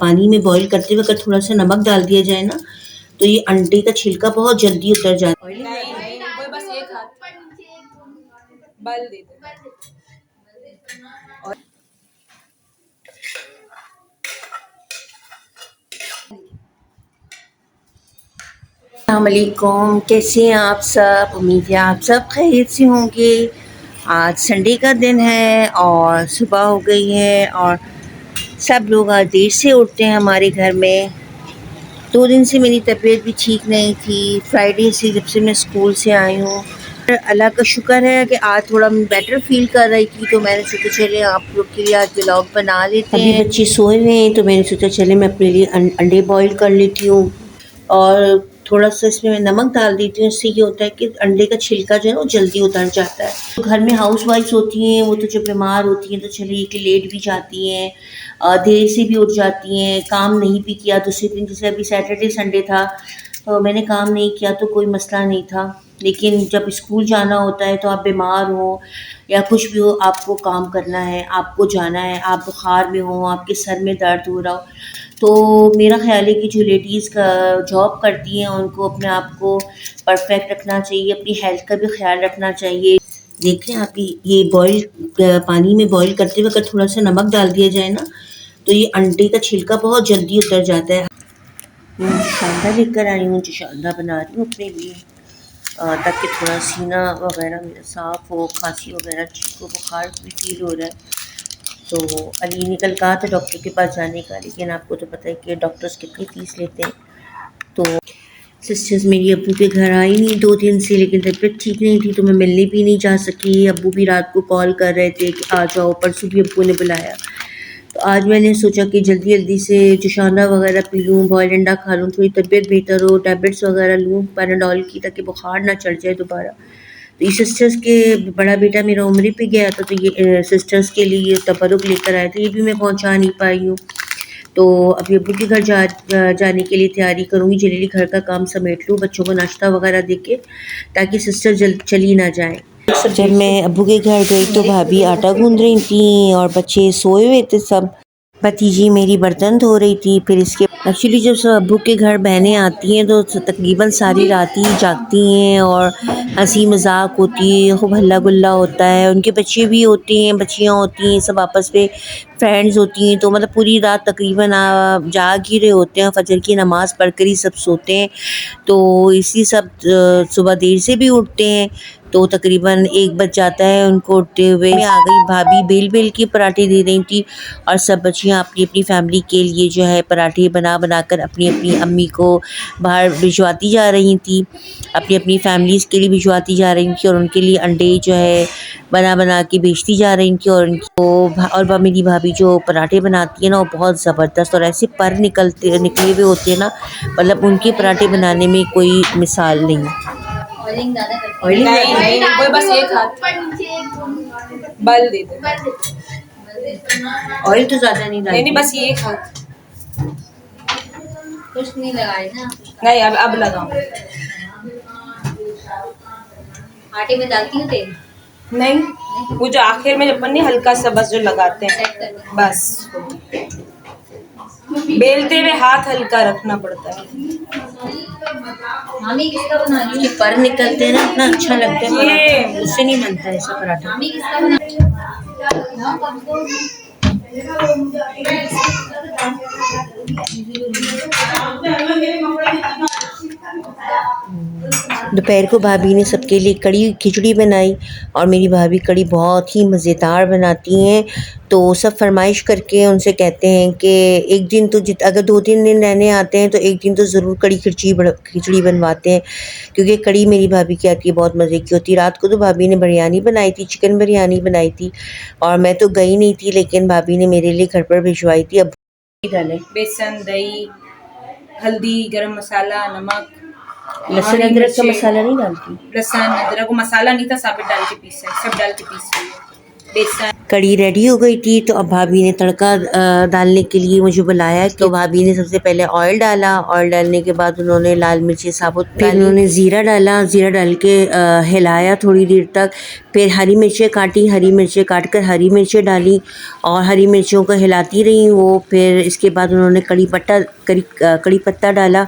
पानी में बॉईल करते हुए अगर थोड़ा-सा नमक डाल दिया जाए ना, तो ये अंडे का छिलका बहुत जल्दी उतर जाता है। नहीं नहीं कोई बस एक हाथ बल दे दे। अस्सलामुअलैकुम, कैसे हैं आप सब? उम्मीद है आप सब खैरियत से होंगे। आज संडे का दिन है और सुबह हो गई है और सब लोग आज देर से उठते हैं हमारे घर में। 2 दिन से मेरी तबीयत भी ठीक नहीं थी, फ्राइडे से जब से मैं स्कूल से आई हूँ। अल्लाह का शुक्र है कि आज थोड़ा मैं बेटर फ़ील कर रही थी, तो मैंने सोचा चले आप लोग के लिए आज व्लॉग बना लेते हैं। अभी बच्चे सोए हुए हैं तो मैंने सोचा चले मैं अपने लिए अंडे बॉईल कर लेती हूँ और थोड़ा-सा इसमें मैं नमक डाल देती हूँ। इससे ये होता है कि अंडे का छिलका जो है वो जल्दी उतर जाता है। तो घर में हाउसवाइफ्स होती हैं, वो तो जब बीमार होती हैं तो चलिए कि लेट भी जाती हैं, देर से भी उठ जाती हैं, काम नहीं भी किया दूसरे दिन, जैसे अभी सैटरडे संडे था तो मैंने काम नहीं किया तो कोई मसला नहीं था। लेकिन जब स्कूल जाना होता है तो आप बीमार हो या कुछ भी हो, आपको काम करना है, आपको जाना है, आप बुखार में हो, आपके सर में दर्द हो रहा हो, तो मेरा ख़्याल है कि जो लेडीज़ का जॉब करती हैं उनको अपने आप को परफेक्ट रखना चाहिए, अपनी हेल्थ का भी ख्याल रखना चाहिए। देखें आप ये बॉईल पानी में बॉईल करते हुए अगर थोड़ा-सा नमक डाल दिया जाए ना, तो ये अंडे का छिलका बहुत जल्दी उतर जाता है। मैं जोशांदा लेकर आई हूँ, जोशांदा बना रही हूँ अपने लिए ताकि थोड़ा सीना वगैरह मेरा साफ़ हो, खांसी वगैरह ठीक हो, बुखार भी फ़ील हो रहा है। तो अली ने कल कहा था डॉक्टर के पास जाने का, लेकिन आपको तो पता है कि डॉक्टर्स कितनी फ़ीस लेते हैं। तो सिस्टर्स मेरी अब्बू के घर आई नहीं 2 दिन से, लेकिन तबीयत ठीक नहीं थी तो मैं मिलने भी नहीं जा सकी। अब्बू भी रात को कॉल कर रहे थे कि आ जाओ, परसों भी अब्बू ने बुलाया। तो आज मैंने सोचा कि जल्दी-जल्दी से जोशाना वगैरह पी लूँ, बॉइल्ड अंडा खा लूँ, थोड़ी तबीयत बेहतर हो, टैबलेट्स वगैरह लूँ पैराडोल की, ताकि बुखार ना चढ़ जाए दोबारा। तो ये सिस्टर्स के बड़ा बेटा मेरा उम्रे पे गया था, तो ये सिस्टर्स के लिए तबरुक लेकर आए थे, ये भी मैं पहुँचा नहीं पाई हूँ। तो अभी अब्बू के घर जाने के लिए तैयारी करूँगी, जल्दी घर का काम समेट लूँ, बच्चों को नाश्ता वगैरह दे के, ताकि सिस्टर चली ना जाएँ। जब मैं अब्बू के घर गई तो भाभी आटा गूँध रही थी और बच्चे सोए हुए थे सब। भतीजी मेरी बर्तन धो रही थी। फिर इसके एक्चुअली जब सब अब्बू के घर बहनें आती हैं तो तकरीबन सारी रात ही जागती हैं और हंसी मजाक होती है, खूब हल्ला गुल्ला होता है। उनके बच्चे भी होते हैं, बच्चियाँ होती हैं, सब आपस में फ्रेंड्स होती हैं, तो मतलब पूरी रात तकरीबन जाग ही रहे होते हैं, फजर की नमाज़ पढ़ कर ही सब सोते हैं। तो इसी सब सुबह देर से भी उठते हैं, तो तकरीबन 1 बज जाता है उनको उठते हुए। मैं आ गई, भाभी बेल के पराठे दे रही थी और सब बच्चियाँ अपनी अपनी फैमिली के लिए जो है पराठे बना कर अपनी अपनी अम्मी को बाहर भिजवाती जा रही थी, अपनी अपनी फैमिलीज़ के लिए भिजवाती जा रही थी और उनके लिए अंडे जो है बना के बेचती जा रही थी। और और मेरी भाभी जो पराठे बनाती है ना, वो बहुत ज़बरदस्त और ऐसे पर निकले हुए होते हैं ना, मतलब उनके पराठे बनाने में कोई मिसाल नहीं। ऑयलिंग नहीं कोई बस एक हाथ बल दे दे। ऑयल तो ज़्यादा नहीं डालती। नहीं बस ये एक हाथ कुछ नहीं लगाए ना। नहीं अब लगाऊं। आटे में डालती हूँ तेल? नहीं, वो जो आखिर में अपन ने हल्का सा बस जो लगाते हैं बस, बेलते हुए हाथ हल्का रखना पड़ता है। मामी किसका बना रही है? पर निकलते हैं ना, इतना अच्छा लगता है पराठा, उससे नहीं बनता है ऐसा पराठा। मामी किसका बना रही दोपहर को भाभी ने सबके लिए कड़ी खिचड़ी बनाई और मेरी भाभी कड़ी बहुत ही मज़ेदार बनाती हैं। तो सब फरमाइश करके उनसे कहते हैं कि एक दिन तो अगर 2-3 दिन रहने आते हैं तो एक दिन तो ज़रूर कड़ी खिचड़ी बनवाते हैं, क्योंकि कड़ी मेरी भाभी की आती है, बहुत मज़े की होती है। रात को तो भाभी ने बिरयानी बनाई थी, चिकन बिरयानी बनाई थी और मैं तो गई नहीं थी, लेकिन भाभी ने मेरे लिए घर पर भिजवाई थी। अब डालें बेसन, दही, हल्दी, गरम मसाला, नमक, लहसुन अदरक का मसाला नहीं डालती। लहसुन अदरक को मसाला नहीं था, साबित डाल के पीसा है, सब डाल के पीसा है। बेसन कढ़ी रेडी हो गई थी, तो अब भाभी ने तड़का डालने के लिए मुझे बुलाया। तो भाभी ने सबसे पहले ऑयल डाला, ऑयल डालने के बाद उन्होंने लाल मिर्ची साबुत, फिर उन्होंने ज़ीरा डाला, ज़ीरा डाल के हिलाया थोड़ी देर तक। फिर हरी मिर्चें काटी, हरी मिर्चें काट कर हरी मिर्चें डाली और हरी मिर्चों को हिलाती रही वो। फिर इसके बाद उन्होंने कड़ी पत्ता डाला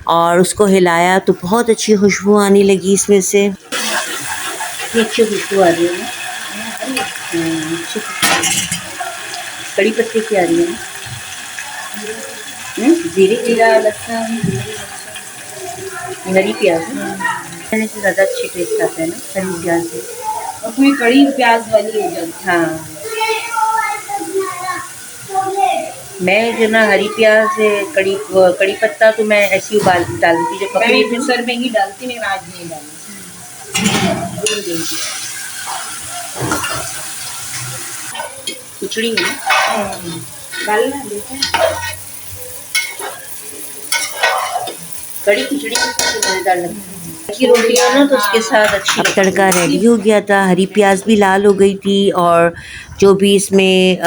और उसको हिलाया, तो बहुत अच्छी खुशबू आने लगी इसमें से। ये अच्छी खुशबू आ रही है ना, अच्छी कड़ी पत्ते की आ रही है ना, जीरा लहसुन हरी प्याज खाने से ज़्यादा अच्छी टेस्ट आता है ना हरी प्याज से, और पूरी कड़ी प्याज वाली हो जाती है। हाँ, मैं जो ना हरी प्याज से कड़ी पत्ता तो मैं ऐसी उबाल डालती जब पकड़ी थी, सर में ही डालती, मैं आज नहीं डाली। खिचड़ी में डालना देखो, कड़ी खिचड़ी मज़ेदार लगती है की रोटी हो ना, तो उसके साथ अच्छी। अब तड़का रेडी हो गया था, हरी प्याज भी लाल हो गई थी और जो भी इसमें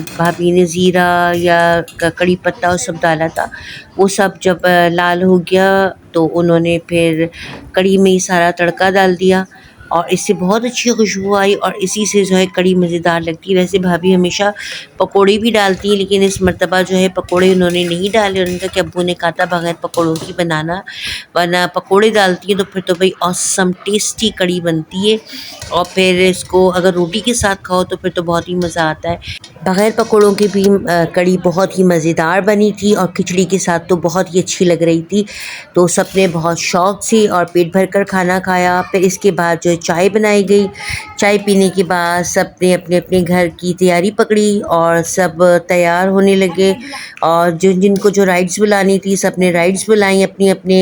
भाभी ने ज़ीरा या कड़ी पत्ता और सब डाला था, वो सब जब लाल हो गया तो उन्होंने फिर कड़ी में ही सारा तड़का डाल दिया और इससे बहुत अच्छी खुशबू आई और इसी से जो है कड़ी मज़ेदार लगती है। वैसे भाभी हमेशा पकोड़े भी डालती हैं, लेकिन इस मर्तबा जो है पकोड़े उन्होंने नहीं डाले। उनका कि अब्बू ने कहा था बगैर पकोड़ों की बनाना, वरना पकोड़े डालती हैं तो फिर तो भाई ऑसम टेस्टी कड़ी बनती है। और फिर इसको अगर रोटी के साथ खाओ तो फिर तो बहुत ही मज़ा आता है। बग़ैर पकोड़ों की भी कड़ी बहुत ही मज़ेदार बनी थी और खिचड़ी के साथ तो बहुत ही अच्छी लग रही थी। तो सब ने बहुत शौक़ से और पेट भर कर खाना खाया। फिर इसके बाद जो है चाय बनाई गई। चाय पीने के बाद सब ने अपने अपने घर की तैयारी पकड़ी और सब तैयार होने लगे और जिनको जो राइड्स बुलानी थी सब ने राइड्स बुलाई अपनी अपने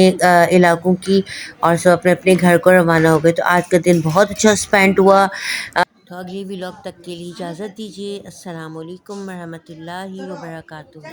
इलाकों की और सब अपने अपने घर को रवाना हो गए। तो आज का दिन बहुत अच्छा स्पेंड हुआ। तो अगले व्लॉग तक के लिए इजाज़त दीजिए। अस्सलाम वालेकुम रहमतुल्लाहि व बरकातुहू।